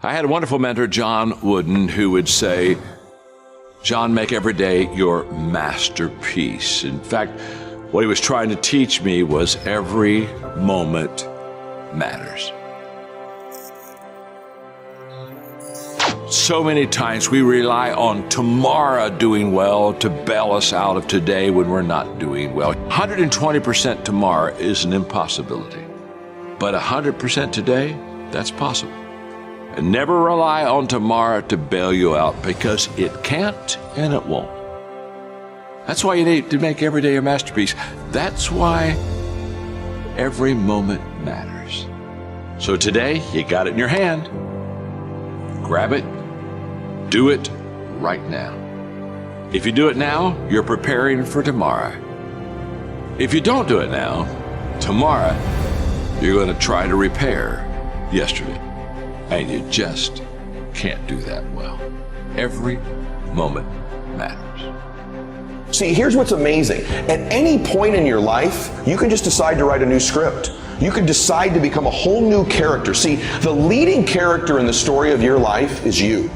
I had a wonderful mentor, John Wooden, who would say, John, make every day your masterpiece. In fact, what he was trying to teach me was every moment matters. So many times we rely on tomorrow doing well to bail us out of today when we're not doing well. 120% tomorrow is an impossibility, but 100% today, that's possible. And never rely on tomorrow to bail you out, because it can't and it won't. That's why you need to make every day your masterpiece. That's why every moment matters. So today, you got it in your hand. Grab it. Do it right now. If you do it now, you're preparing for tomorrow. If you don't do it now, tomorrow, you're going to try to repair yesterday. And you just can't do that well. Every moment matters. See, here's what's amazing. At any point in your life, you can just decide to write a new script. You can decide to become a whole new character. See, the leading character in the story of your life is you.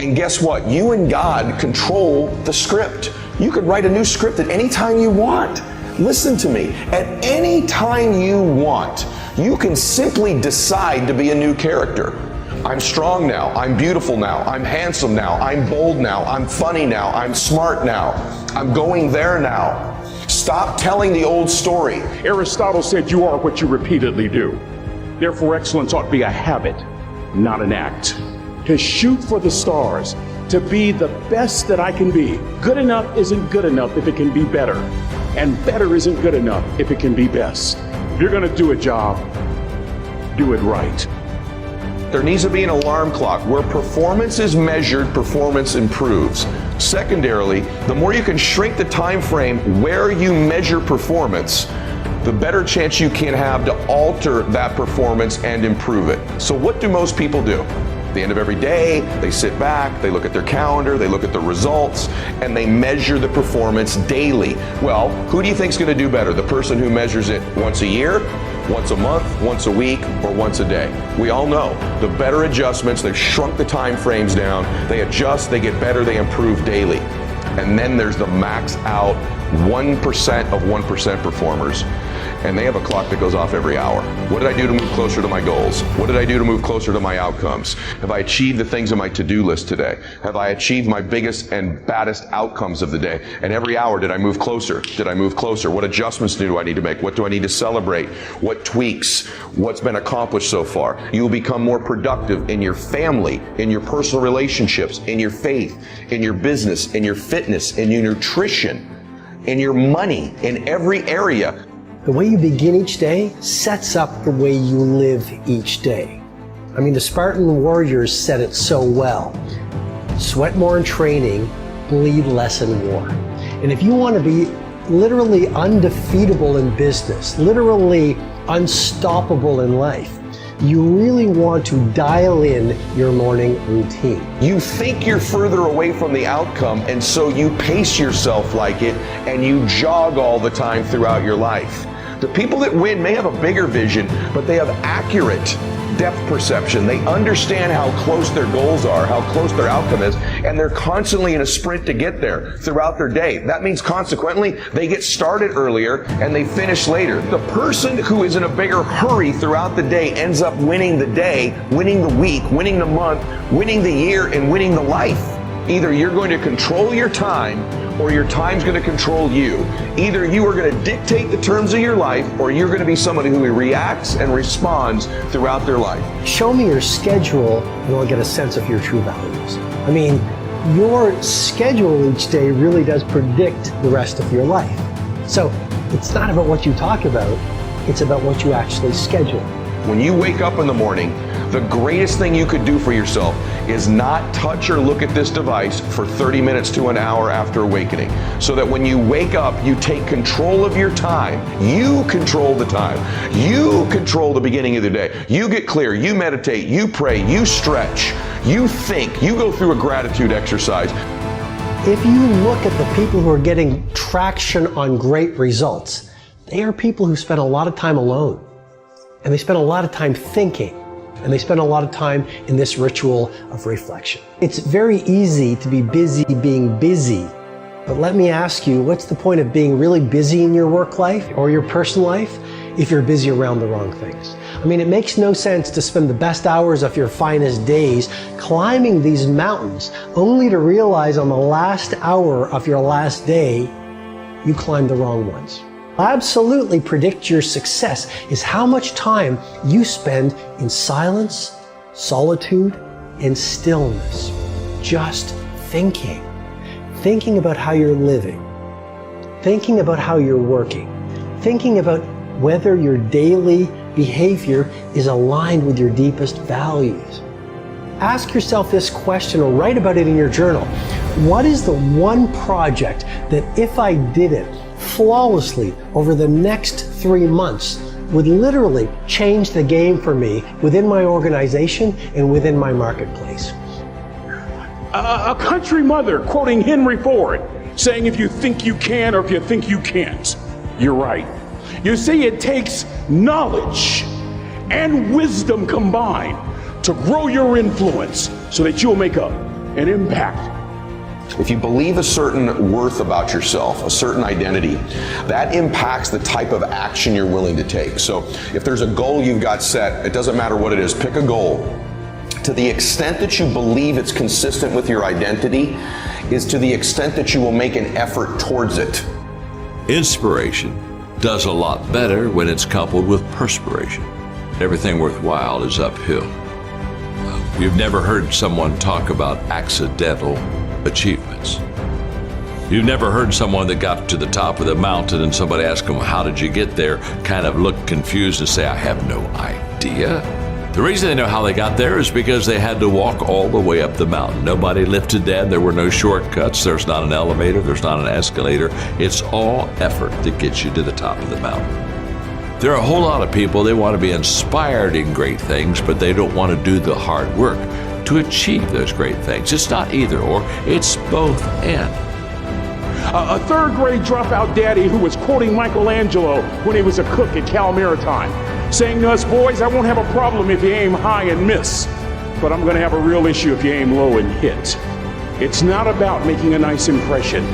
And guess what? You and God control the script. You could write a new script at any time you want. Listen to me. At any time you want, you can simply decide to be a new character. I'm strong now. I'm beautiful now. I'm handsome now. I'm bold now. I'm funny now. I'm smart now. I'm going there now. Stop telling the old story. Aristotle said you are what you repeatedly do. Therefore, excellence ought to be a habit, not an act. To shoot for the stars, to be the best that I can be. Good enough isn't good enough if it can be better. And better isn't good enough if it can be best. If you're going to do a job, do it right. There needs to be an alarm clock. Where performance is measured, performance improves. Secondarily, the more you can shrink the time frame where you measure performance, the better chance you can have to alter that performance and improve it. So what do most people do? At the end of every day, they sit back, they look at their calendar, they look at the results, and they measure the performance daily. Well, who do you think is going to do better? The person who measures it once a year, once a month, once a week, or once a day? We all know the better adjustments, they've shrunk the time frames down, they adjust, they get better, they improve daily. And then there's the max out 1% of 1% performers. And they have a clock that goes off every hour. What did I do to move closer to my goals? What did I do to move closer to my outcomes? Have I achieved the things on my to-do list today? Have I achieved my biggest and baddest outcomes of the day? And every hour, did I move closer? Did I move closer? What adjustments do I need to make? What do I need to celebrate? What tweaks? What's been accomplished so far? You will become more productive in your family, in your personal relationships, in your faith, in your business, in your fitness, in your nutrition, in your money, in every area. The way you begin each day sets up the way you live each day. I mean, the Spartan warriors said it so well. Sweat more in training, bleed less in war. And if you want to be literally undefeatable in business, literally unstoppable in life, you really want to dial in your morning routine. You think you're further away from the outcome, and so you pace yourself like it, and you jog all the time throughout your life. The people that win may have a bigger vision, but they have accurate depth perception. They understand how close their goals are, how close their outcome is, and they're constantly in a sprint to get there throughout their day. That means consequently, they get started earlier and they finish later. The person who is in a bigger hurry throughout the day ends up winning the day, winning the week, winning the month, winning the year, and winning the life. Either you're going to control your time or your time's going to control you. Either you are going to dictate the terms of your life or you're going to be somebody who reacts and responds throughout their life. Show me your schedule and I'll get a sense of your true values. I mean, your schedule each day really does predict the rest of your life. So it's not about what you talk about, it's about what you actually schedule. When you wake up in the morning, the greatest thing you could do for yourself is not touch or look at this device for 30 minutes to an hour after awakening. So that when you wake up, you take control of your time. You control the time. You control the beginning of the day. You get clear, you meditate, you pray, you stretch, you think, you go through a gratitude exercise. If you look at the people who are getting traction on great results, they are people who spend a lot of time alone. And they spend a lot of time thinking. and they spend a lot of time in this ritual of reflection. It's very easy to be busy being busy, but let me ask you, what's the point of being really busy in your work life or your personal life if you're busy around the wrong things? I mean, it makes no sense to spend the best hours of your finest days climbing these mountains only to realize on the last hour of your last day, you climbed the wrong ones. Absolutely predict your success is how much time you spend in silence, solitude, and stillness. Just thinking. Thinking about how you're living. Thinking about how you're working. Thinking about whether your daily behavior is aligned with your deepest values. Ask yourself this question or write about it in your journal. What is the one project that if I did it flawlessly over the next 3 months would literally change the game for me within my organization and within my marketplace? A country mother quoting Henry Ford, saying if you think you can or if you think you can't, you're right. You see, it takes knowledge and wisdom combined to grow your influence so that you'll make an impact. If you believe a certain worth about yourself, a certain identity, that impacts the type of action you're willing to take. So if there's a goal you've got set, it doesn't matter what it is, pick a goal. To the extent that you believe it's consistent with your identity is to the extent that you will make an effort towards it. Inspiration does a lot better when it's coupled with perspiration. Everything worthwhile is uphill. You've never heard someone talk about accidental achievements. You've never heard someone that got to the top of the mountain and somebody asked them, how did you get there? Kind of look confused and say, I have no idea. The reason they know how they got there is because they had to walk all the way up the mountain. Nobody lifted them. There were no shortcuts. There's not an elevator. There's not an escalator. It's all effort that gets you to the top of the mountain. There are a whole lot of people, they want to be inspired in great things, but they don't want to do the hard work to achieve those great things. It's not either or, it's both and. A third grade dropout daddy who was quoting Michelangelo when he was a cook at Cal Maritime, saying to us, boys, I won't have a problem if you aim high and miss, but I'm going to have a real issue if you aim low and hit. It's not about making a nice impression.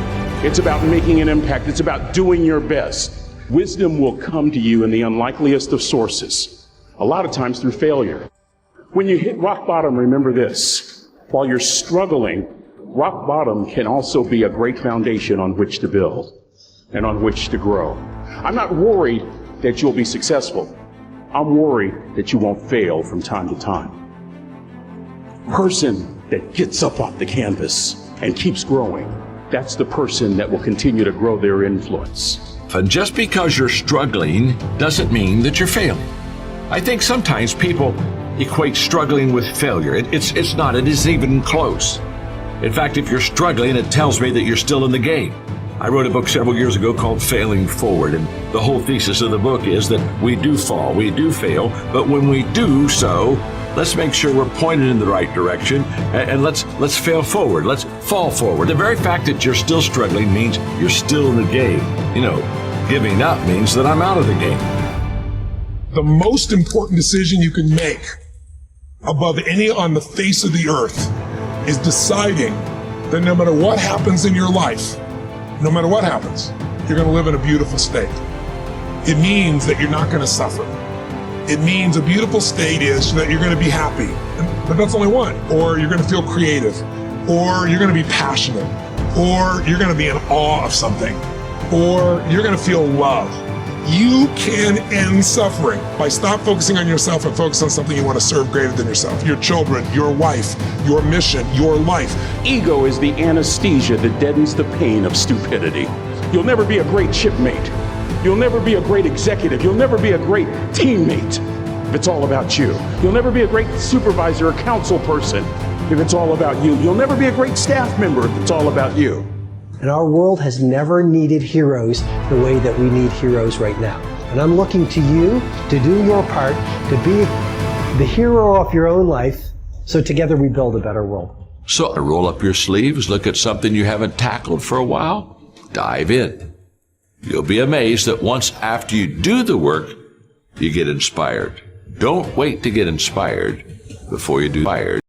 It's about making an impact. It's about doing your best. Wisdom will come to you in the unlikeliest of sources, a lot of times through failure. When you hit rock bottom, remember this. While you're struggling, rock bottom can also be a great foundation on which to build and on which to grow. I'm not worried that you'll be successful. I'm worried that you won't fail from time to time. Person that gets up off the canvas and keeps growing, that's the person that will continue to grow their influence. And just because you're struggling doesn't mean that you're failing. I think sometimes people equate struggling with failure. It's not. It isn't even close. In fact, if you're struggling, it tells me that you're still in the game. I wrote a book several years ago called Failing Forward, and the whole thesis of the book is that we do fall, we do fail, but when we do so, let's make sure we're pointed in the right direction, and let's fail forward, let's fall forward. The very fact that you're still struggling means you're still in the game. You know, giving up means that I'm out of the game. The most important decision you can make above any on the face of the earth is deciding that no matter what happens in your life, no matter what happens, you're going to live in a beautiful state. It means that you're not going to suffer. It means a beautiful state is that you're going to be happy, but that's only one. Or you're going to feel creative, or you're going to be passionate, or you're going to be in awe of something, or you're going to feel love. You can end suffering by stop focusing on yourself and focus on something you want to serve greater than yourself. Your children, your wife, your mission, your life. Ego is the anesthesia that deadens the pain of stupidity. You'll never be a great shipmate. You'll never be a great executive. You'll never be a great teammate if it's all about you. You'll never be a great supervisor or council person if it's all about you. You'll never be a great staff member if it's all about you. And our world has never needed heroes the way that we need heroes right now. And I'm looking to you to do your part, to be the hero of your own life, so together we build a better world. So roll up your sleeves, look at something you haven't tackled for a while, dive in. You'll be amazed that once after you do the work, you get inspired. Don't wait to get inspired before you do fired.